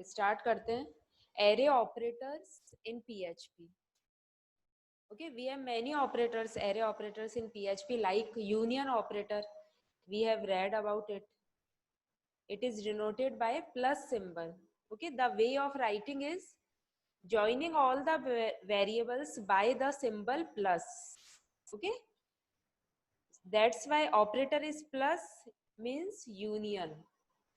Start करते हैं. Array operators in PHP. Okay, we have many operators, array operators in PHP, like union operator. We have read about it. It is denoted by plus symbol. Okay, the way of writing is joining all the variables by the symbol plus. Okay, that's why operator is plus, means union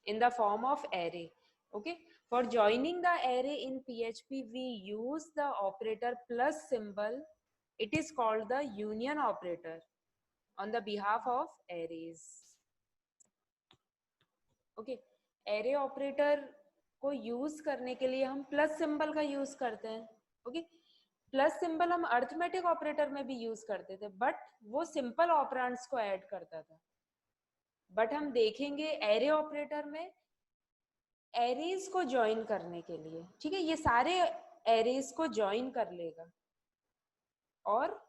in the form of array. Okay, for joining the array in PHP we use the operator plus symbol. It is called the union operator on the behalf of arrays. Okay, array operator को use करने के लिए हम plus symbol का use करते हैं. Okay, plus symbol हम arithmetic operator में भी यूज करते थे, बट वो सिंपल ऑपरेंड्स को ऐड करता था. बट हम देखेंगे एरे ऑपरेटर में एरेज को ज्वाइन करने के लिए. ठीक है, ये सारे एरेज को ज्वाइन कर लेगा और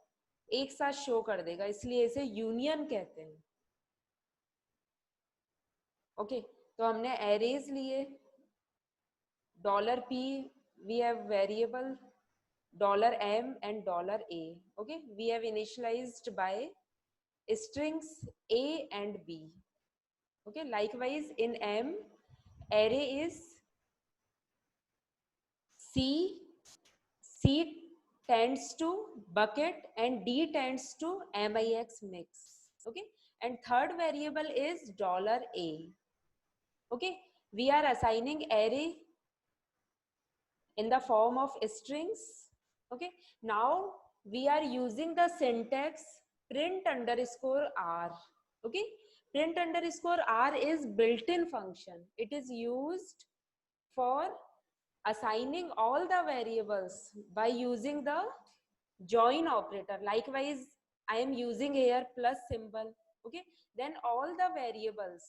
एक साथ शो कर देगा, इसलिए इसे यूनियन कहते हैं. ओके, तो हमने एरेज लिए. $p we have variable $m and $a. Okay, we have initialized by strings a and b. Okay, likewise in m, array is c tends to bucket and d tends to mix mix. Okay, and third variable is $a. Okay, we are assigning array in the form of strings. Okay, now we are using the syntax print underscore r. Okay, print underscore r is built-in function. It is used for assigning all the variables by using the join operator. Likewise, I am using here plus symbol. Okay, then all the variables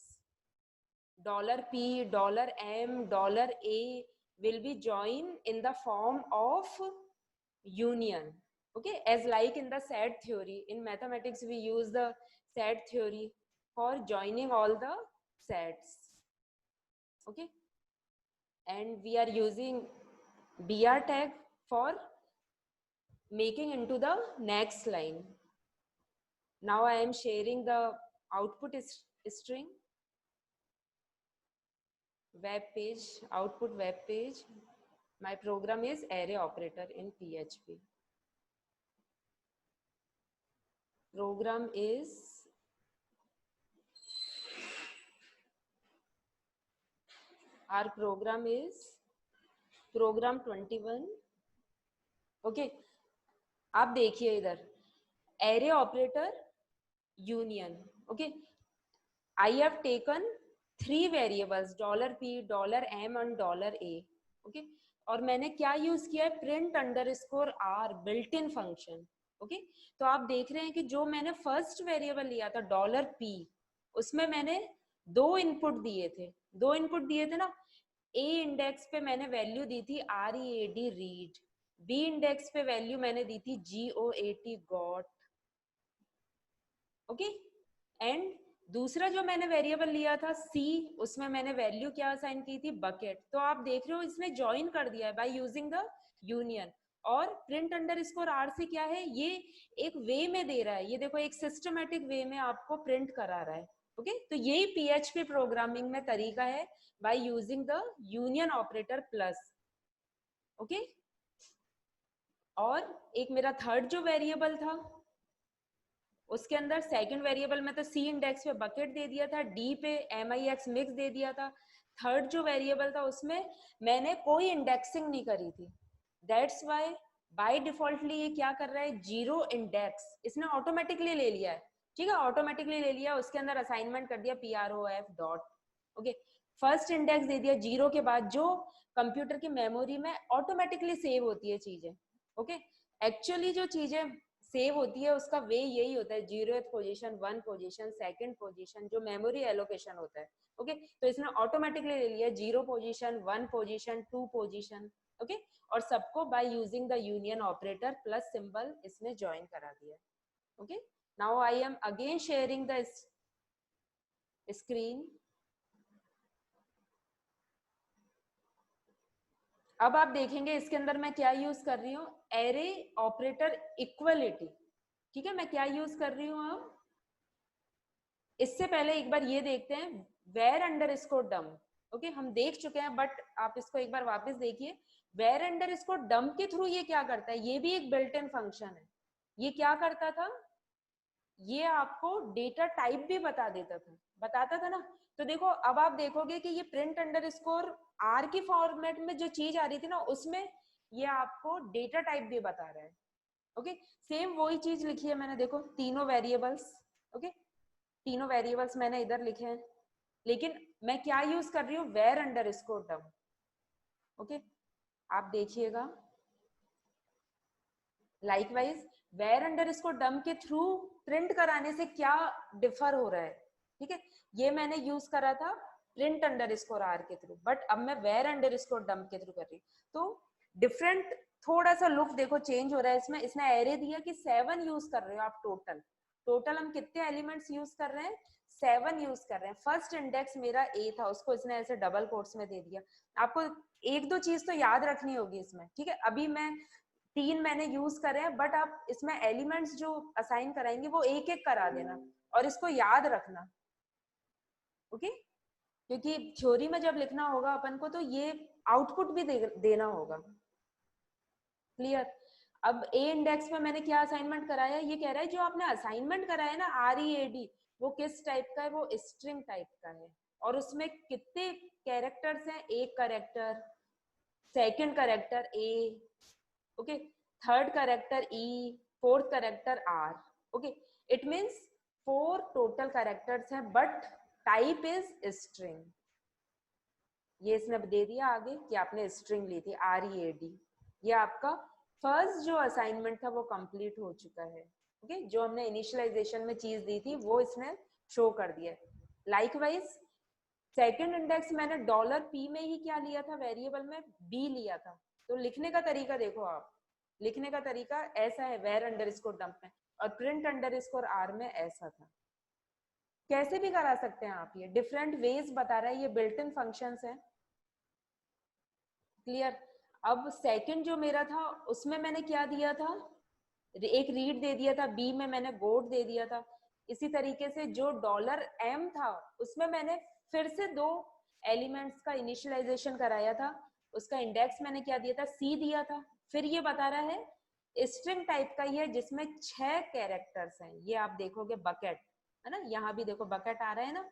$p, $m, $a will be joined in the form of union. Okay, as like in the set theory, in mathematics we use the set theory for joining all the sets. Okay, and we are using br tag for making into the next line. Now I am sharing the output string, web page, output web page. My program is array operator in PHP. Program is program 21. Okay, आप देखिए इधर array operator union. Okay, I have taken 3 variables $p, $m and $a. Okay, और मैंने क्या use किया है, print underscore r built in function. Okay, तो आप देख रहे हैं कि जो मैंने फर्स्ट वेरिएबल लिया था $p, उसमें मैंने दो इनपुट दिए थे ना. ए इंडेक्स पे मैंने वैल्यू दी थी READ रीड, बी इंडेक्स पे वैल्यू मैंने दी थी GOAT गॉट. ओके, एंड दूसरा जो मैंने वेरिएबल लिया था C, उसमें मैंने वैल्यू क्या असाइन की थी, बकेट. तो आप देख रहे हो इसने ज्वाइन कर दिया है बाय यूजिंग द यूनियन. और प्रिंट अंडरस्कोर r से क्या है, ये एक वे में दे रहा है. ये देखो एक सिस्टमेटिक वे में आपको प्रिंट करा रहा है. ओके, तो यही PHP प्रोग्रामिंग में तरीका है by using the union operator plus. Okay, और एक मेरा थर्ड जो वेरिएबल था, उसके अंदर सेकंड वेरिएबल में तो C इंडेक्स पे बकेट दे दिया था, D पे MIX मिक्स दे दिया था. थर्ड जो वेरिएबल था उसमें मैंने कोई इंडेक्सिंग नहीं करी थी. दैट्स वाई बाय डिफॉल्टली ये क्या कर रहा है, जीरो इंडेक्स इसने ऑटोमेटिकली ले लिया है. ठीक है, ऑटोमेटिकली ले लिया, उसके अंदर असाइनमेंट कर दिया PROF dot. Okay, first index दे दिया जीरो के बाद, जो कंप्यूटर की मेमोरी में ऑटोमेटिकली सेव होती है चीजें. ओके, एक्चुअली जो चीजें सेव होती है उसका वे यही होता है, 0th position, 1 position, 2nd position, जो मेमोरी एलोकेशन होता है. ओके, तो इसने ऑटोमेटिकली ले लिया 0 पोजीशन, 1 पोजीशन, 2 पोजीशन. ओके, और सबको by using the union operator plus symbol इसने ज्वाइन करा दिया. Okay, now I M again sharing the screen. अब आप देखेंगे इसके अंदर मैं क्या यूज कर रही हूँ, एरे ऑपरेटर इक्वलिटी। ठीक है, मैं क्या यूज कर रही हूँ अब, इससे पहले एक बार ये देखते हैं वेर अंडर स्कोर डम। ओके, हम देख चुके हैं बट आप इसको एक बार वापस देखिए। वेर अंडर स्कोर डम के थ्रू ये क्या करता है, ये भी एक बिल्ट इन फंक्शन है। ये क्या करता था, ये आपको डेटा टाइप भी बताता था ना। तो देखो अब आप देखोगे कि ये प्रिंट अंडर स्कोर आर की फॉर्मेट में जो चीज आ रही थी ना, उसमें ये आपको डेटा टाइप भी बता रहा है। ओके, सेम वही चीज लिखी है मैंने, देखो तीनों वेरिएबल्स। ओके, तीनों वेरिएबल्स मैंने इधर लिखे हैं, लेकिन मैं क्या यूज कर रही हूँ, वेर अंडर स्कोर डम। ओके, आप देखिएगा लाइकवाइज वेर अंडर स्कोर डम के थ्रू प्रिंट कराने से क्या डिफर हो रहा है। ठीक है, ये मैंने यूज करा था प्रिंट अंडर स्कोर आर के थ्रू, बट अब मैं वेर अंडर स्कोर डम के थ्रू कर रही हूँ। तो डिफरेंट थोड़ा सा लुक देखो चेंज हो रहा है इसमें। इसने एरे दिया कि 7 यूज कर रहे हो आप टोटल। टोटल हम कितने एलिमेंट्स यूज कर रहे हैं, 7 यूज कर रहे हैं। फर्स्ट इंडेक्स मेरा ए था, उसको इसने ऐसे डबल कोट्स में दे दिया। आपको एक दो चीज तो याद रखनी होगी इसमें। ठीक है, अभी मैं 3 मैंने यूज करे हैं, बट आप इसमें एलिमेंट्स जो असाइन कराएंगे वो एक एक करा देना और इसको याद रखना। ओके, क्योंकि थ्योरी में जब लिखना होगा अपन को तो ये आउटपुट भी देना होगा। क्लियर। अब ए इंडेक्स में मैंने क्या असाइनमेंट कराया, ये कह रहा है जो आपने असाइनमेंट कराया ना READ, वो किस टाइप का है, वो स्ट्रिंग टाइप का है। और उसमें कितने कैरेक्टर्स हैं, एक character, second character A, okay, third character E, fourth character R. Okay, it means 4 total characters हैं, बट टाइप इज स्ट्रिंग। ये इसने दे दिया आगे कि आपने स्ट्रिंग ली थी READ। ये आपका फर्स्ट जो असाइनमेंट था वो कंप्लीट हो चुका है। ओके, जो हमने इनिशियलाइजेशन में चीज दी थी वो इसने शो कर दिया है। लाइकवाइज सेकंड इंडेक्स मैंने $p में ही क्या लिया था, वेरिएबल में b लिया था। तो लिखने का तरीका देखो आप, लिखने का तरीका ऐसा है वेर अंडर स्कोर डम्प में, और प्रिंट अंडर स्कोर आर में ऐसा था। कैसे भी करा सकते हैं आप, ये डिफरेंट वेज बता रहा है, ये बिल्ट इन फंक्शंस है। क्लियर। अब सेकंड जो मेरा था उसमें मैंने क्या दिया था, एक रीड दे दिया था, बी में मैंने गोट दे दिया था। इसी तरीके से जो $m था उसमें मैंने फिर से 2 एलिमेंट्स का इनिशियलाइजेशन कराया था। उसका इंडेक्स मैंने क्या दिया था, सी दिया था। फिर ये बता रहा है स्ट्रिंग टाइप का ही है जिसमें 6 कैरेक्टर्स हैं। ये आप देखोगे बकेट है ना, यहाँ भी देखो बकेट आ रहा है ना,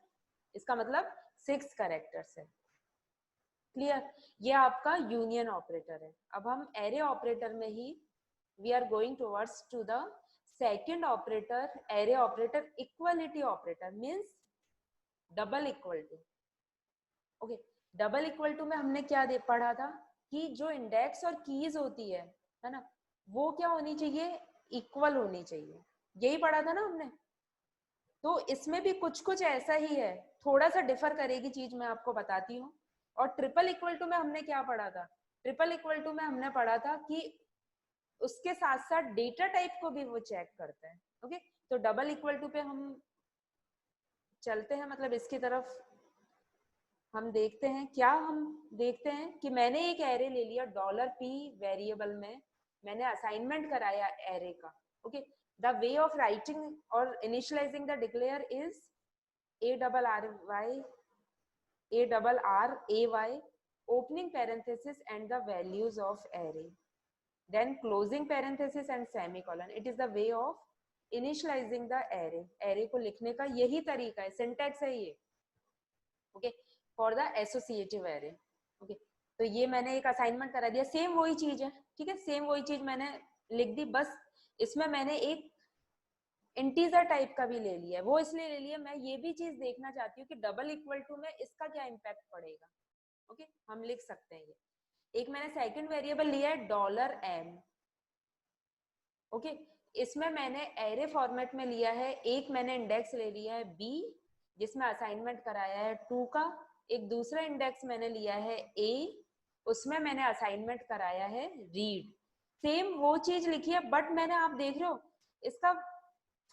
इसका मतलब 6 कैरेक्टर्स है। क्लियर। ये आपका यूनियन ऑपरेटर है। अब हम एरे ऑपरेटर में ही we are going towards to the second operator, array operator, equality operator means double equal to। Okay, double equal to में हमने क्या पढ़ा था कि जो इंडेक्स और कीज होती है ना, वो क्या होनी चाहिए, इक्वल होनी चाहिए। यही पढ़ा था ना हमने। तो इसमें भी कुछ कुछ ऐसा ही है, थोड़ा सा डिफर करेगी चीज, मैं आपको बताती हूँ। और ट्रिपल इक्वल टू में हमने क्या पढ़ा था, ट्रिपल इक्वल टू में हमने पढ़ा था कि उसके साथ साथ डेटा टाइप को भी वो चेक करते हैं। ओके, तो डबल इक्वल टू पे हम चलते हैं, मतलब इसकी तरफ हम देखते हैं। क्या हम देखते हैं कि मैंने एक एरे ले लिया $p वेरिएबल में, मैंने असाइनमेंट कराया एरे का। Okay, the way of writing और initializing the declare is ARRAY opening parenthesis and the values of array, then closing parenthesis and semicolon. It is the way of initializing the array. array को लिखने का यही तरीका है, syntax है ये। Okay, for the associative array। Okay, तो ये मैंने एक असाइनमेंट करा दिया, सेम वही चीज है। ठीक है, सेम वही चीज मैंने लिख दी, बस इसमें मैंने एक इंटीजर टाइप का भी ले लिया है। वो इसलिए ले लिया, मैं ये भी चीज देखना चाहती हूँ कि डबल इक्वल टू में इसका क्या इम्पैक्ट पड़ेगा। ओके, हम लिख सकते हैं ये। एक मैंने सेकंड वेरिएबल लिया है $m। ओके, इसमें मैंने एरे फॉर्मेट में लिया है, एक मैंने इंडेक्स ले लिया है b जिसमें असाइनमेंट कराया है 2 का, एक दूसरा इंडेक्स मैंने लिया है a, उसमें मैंने असाइनमेंट कराया है रीड। सेम वो चीज लिखी है, बट मैंने, आप देख रहे हो इसका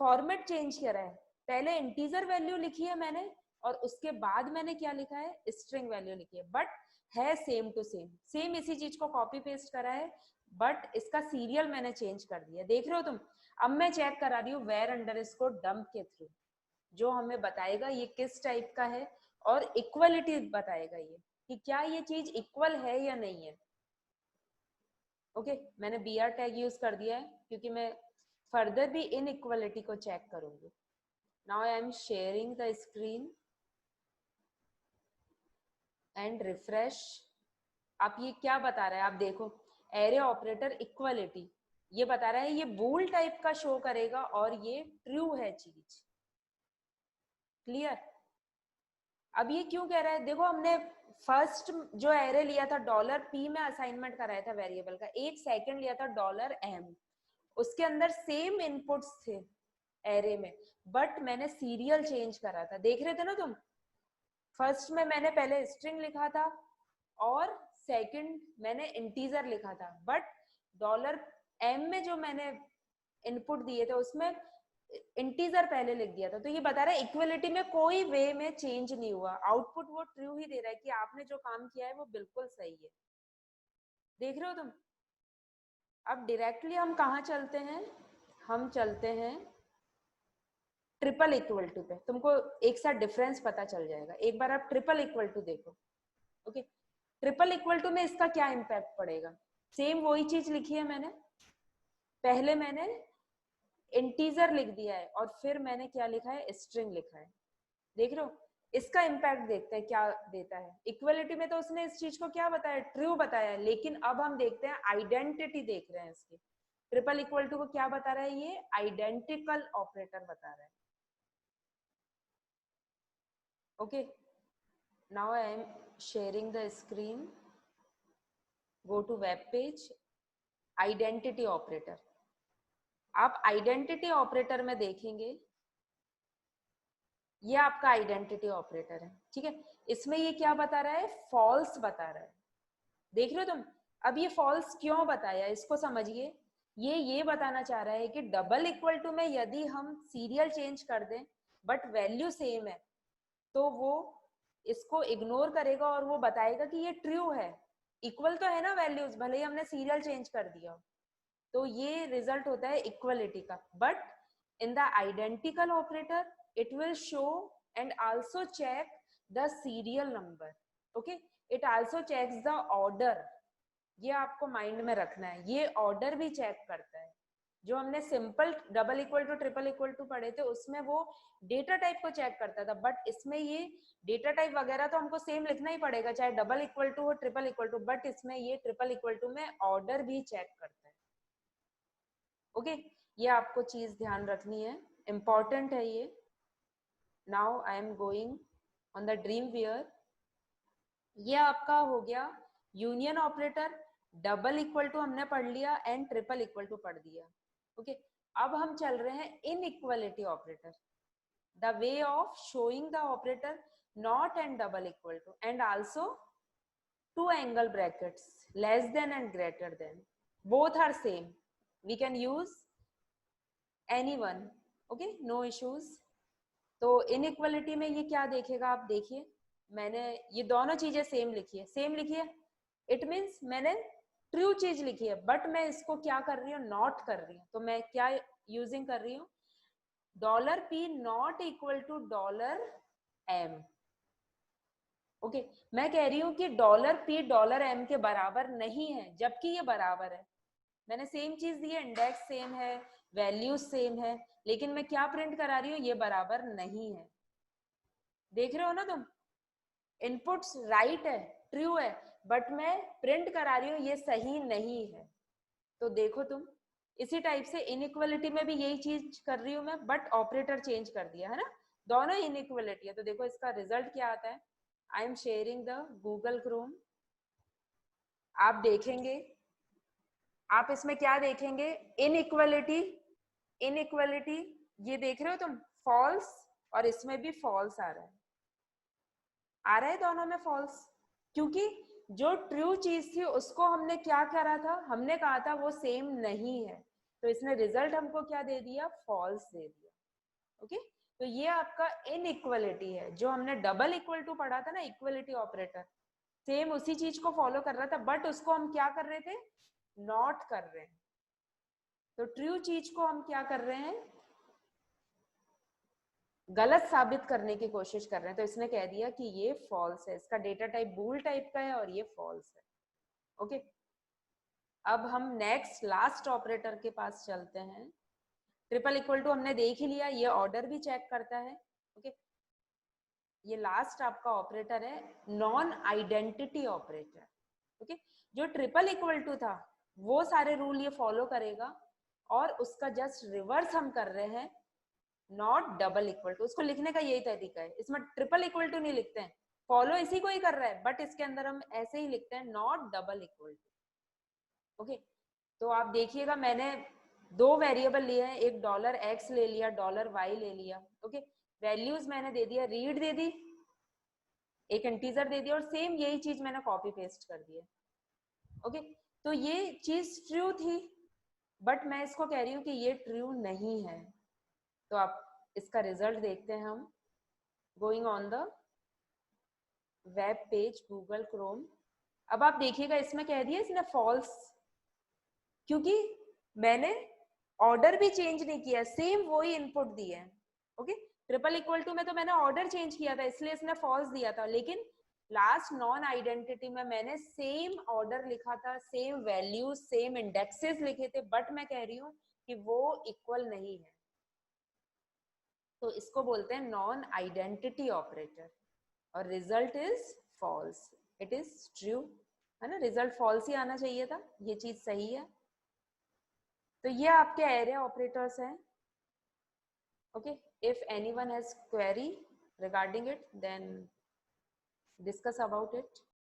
फॉर्मेट चेंज करा है। पहले इंटीजर वैल्यू लिखी है मैंने और उसके बाद मैंने क्या लिखा है, स्ट्रिंग वैल्यू लिखी है। बट है सेम टू सेम, सेम इसी चीज को कॉपी पेस्ट करा है, बट इसका सीरियल मैंने चेंज कर दिया। देख रहे हो तुम? अब मैं चेक करा रही हूँ वेयर अंडरस्कोर डंप के थ्रू, जो हमें बताएगा ये किस टाइप का है, और इक्वलिटी बताएगा ये कि क्या ये चीज इक्वल है या नहीं है। ओके, मैंने बी आर टैग यूज कर दिया है क्योंकि मैं फर्दर भी इनइक्वालिटी को चेक करूंगी। Now I am sharing the screen and refresh. आप ये क्या बता रहा है, आप देखो, एरे ऑपरेटर इक्वलिटी, ये बता रहा है ये बूल टाइप का शो करेगा और ये ट्रू है चीज। क्लियर? अब ये क्यों कह रहा है, देखो हमने फर्स्ट जो एरे लिया था $p में असाइनमेंट कराया था वेरिएबल का, एक सेकंड लिया था $m, उसके अंदर सेम इनपुट्स थे एरे में, बट मैंने सीरियल चेंज करा था। देख रहे थे ना तुम? फर्स्ट में मैंने पहले स्ट्रिंग लिखा था और सेकंड मैंने इंटीजर लिखा था, बट $m में जो मैंने इनपुट दिए थे उसमें इंटीजर पहले लिख दिया था। तो ये बता रहा है इक्वलिटी में कोई वे में चेंज नहीं हुआ, आउटपुट वो ट्रू ही दे रहा है कि आपने जो काम किया है वो बिल्कुल सही है। देख रहे हो तुम? अब डायरेक्टली हम कहाँ चलते हैं, हम चलते हैं ट्रिपल इक्वल टू पे, तुमको एक साथ डिफरेंस पता चल जाएगा। एक बार आप ट्रिपल इक्वल टू देखो। ओके, ट्रिपल इक्वल टू में इसका क्या इम्पैक्ट पड़ेगा? सेम वही चीज लिखी है मैंने, पहले मैंने इंटीजर लिख दिया है और फिर मैंने क्या लिखा है, स्ट्रिंग लिखा है। देख रहे हो? इसका इम्पैक्ट देखते हैं क्या देता है। इक्वलिटी में तो उसने इस चीज को क्या बताया, ट्रू बताया, लेकिन अब हम देखते हैं आइडेंटिटी देख रहे हैं इसकी। ट्रिपल इक्वल टू को क्या बता रहा है, ये आइडेंटिकल ऑपरेटर बता रहा है। Okay, now I am sharing the screen, go to web page, identity operator. आप आइडेंटिटी ऑपरेटर में देखेंगे, ये आपका आइडेंटिटी ऑपरेटर है, ठीक है। इसमें ये क्या बता रहा है, फॉल्स बता रहा है। देख रहे हो तुम? अब ये फॉल्स क्यों बताया, इसको समझिए। ये बताना चाह रहा है कि डबल इक्वल टू में यदि हम सीरियल चेंज कर दें बट वैल्यू सेम है, तो वो इसको इग्नोर करेगा और वो बताएगा कि ये ट्रू है, इक्वल तो है ना वैल्यूज, भले ही हमने सीरियल चेंज कर दिया। तो ये रिजल्ट होता है इक्वलिटी का। But in the identical operator it will show and also check the serial number. okay, it also checks the order. ये आपको माइंड में रखना है, ये ऑर्डर भी चेक करता है। जो हमने simple double equal to triple equal to पढ़े थे उसमें वो डेटा टाइप को चेक करता था, बट इसमें ये डेटा टाइप वगैरह तो हमको सेम लिखना ही पड़ेगा चाहे डबल इक्वल टू हो ट्रिपल इक्वल टू, बट इसमें ये ट्रिपल इक्वल टू में ऑर्डर भी चेक करता है। ओके, ये आपको चीज ध्यान रखनी है, इंपॉर्टेंट है ये। Now I am going on the Dreamweaver. ये आपका हो गया union operator, double equal to हमने पढ़ लिया एंड ट्रिपल इक्वल टू पढ़ दिया। ओके, अब हम चल रहे हैं inequality operator, the way of showing the operator not and double equal to and also two angle brackets less than and greater than, both are same, we can use any one. Okay, no issues. तो inequality में ये क्या देखेगा, आप देखिए, मैंने ये दोनों चीजें सेम लिखी है, सेम लिखी है, इट मीन्स मैंने ट्रू चीज लिखी है, बट मैं इसको क्या कर रही हूँ, नॉट कर रही हूँ। तो मैं क्या यूजिंग कर रही हूँ, $p not equal to $m। Okay, मैं कह रही हूँ कि $p $m के बराबर नहीं है, जबकि ये बराबर है। मैंने सेम चीज दी है, इंडेक्स सेम है, वैल्यूज सेम है, लेकिन मैं क्या प्रिंट करा रही हूँ, ये बराबर नहीं है। देख रहे हो ना तुम? इनपुट्स राइट है, ट्रू है, बट मैं प्रिंट करा रही हूँ ये सही नहीं है। तो देखो तुम, इसी टाइप से इनइक्वालिटी में भी यही चीज कर रही हूँ मैं, बट ऑपरेटर चेंज कर दिया है ना, दोनों इनइक्वालिटी है। तो देखो इसका रिजल्ट क्या आता है। आई am sharing the Google Chrome. आप देखेंगे, आप इसमें क्या देखेंगे, इनइक्वालिटी, इनइक्वालिटी, ये देख रहे हो तुम, फॉल्स, और इसमें भी फॉल्स आ रहा है, आ रहा है दोनों में फॉल्स, क्योंकि जो ट्रू चीज थी उसको हमने क्या करा था, हमने कहा था वो सेम नहीं है, तो इसने रिजल्ट हमको क्या दे दिया, फॉल्स दे दिया। ओके, तो ये आपका इनइक्वालिटी है। जो हमने डबल इक्वल टू पढ़ा था ना, इक्वालिटी ऑपरेटर, सेम उसी चीज को फॉलो कर रहा था, बट उसको हम क्या कर रहे थे, नॉट कर रहे हैं। तो ट्रू चीज को हम क्या कर रहे हैं, गलत साबित करने की कोशिश कर रहे हैं। तो इसने कह दिया कि ये फॉल्स है, इसका डेटा टाइप बूल टाइप का है और ये फॉल्स है। ओके, अब हम नेक्स्ट लास्ट ऑपरेटर के पास चलते हैं। ट्रिपल इक्वल टू हमने देख ही लिया, ये ऑर्डर भी चेक करता है। ओके, ये लास्ट आपका ऑपरेटर है नॉन आइडेंटिटी ऑपरेटर। ओके, जो ट्रिपल इक्वल टू था वो सारे रूल ये फॉलो करेगा, और उसका जस्ट रिवर्स हम कर रहे हैं नॉट डबल इक्वल टू। उसको लिखने का यही तरीका है, इसमें ट्रिपल इक्वल टू नहीं लिखते हैं, फॉलो इसी को ही कर रहा है, बट इसके अंदर हम ऐसे ही लिखते हैं not double equal to. Okay, तो आप देखिएगा मैंने दो वेरिएबल लिए हैं, एक $x ले लिया, $y ले लिया। ओके, वैल्यूज मैंने दे दिया, रीड दे दी, एक इंटीजर दे दिया, और सेम यही चीज मैंने कॉपी पेस्ट कर दिया। ओके, तो ये चीज ट्रू थी, बट मैं इसको कह रही हूँ कि ये ट्रू नहीं है। तो आप इसका रिजल्ट देखते हैं हम, going on the web page Google Chrome. अब आप देखिएगा इसमें कह दिया इसने फॉल्स, क्योंकि मैंने ऑर्डर भी चेंज नहीं किया, सेम वही इनपुट दिए है। ओके, ट्रिपल इक्वल टू में तो मैंने ऑर्डर चेंज किया था, इसलिए इसने फॉल्स दिया था, लेकिन लास्ट नॉन आइडेंटिटी में मैंने सेम ऑर्डर लिखा था, सेम वैल्यूज सेम इंडेक्सेस लिखे थे, बट मैं कह रही हूँ कि वो इक्वल नहीं है। तो इसको बोलते हैं नॉन आइडेंटिटी ऑपरेटर, और result is false, it is true, है ना, रिजल्ट फॉल्स ही आना चाहिए था, ये चीज सही है। तो ये आपके एरिया ऑपरेटर्स हैं। Okay, if anyone has query regarding it then discuss about it.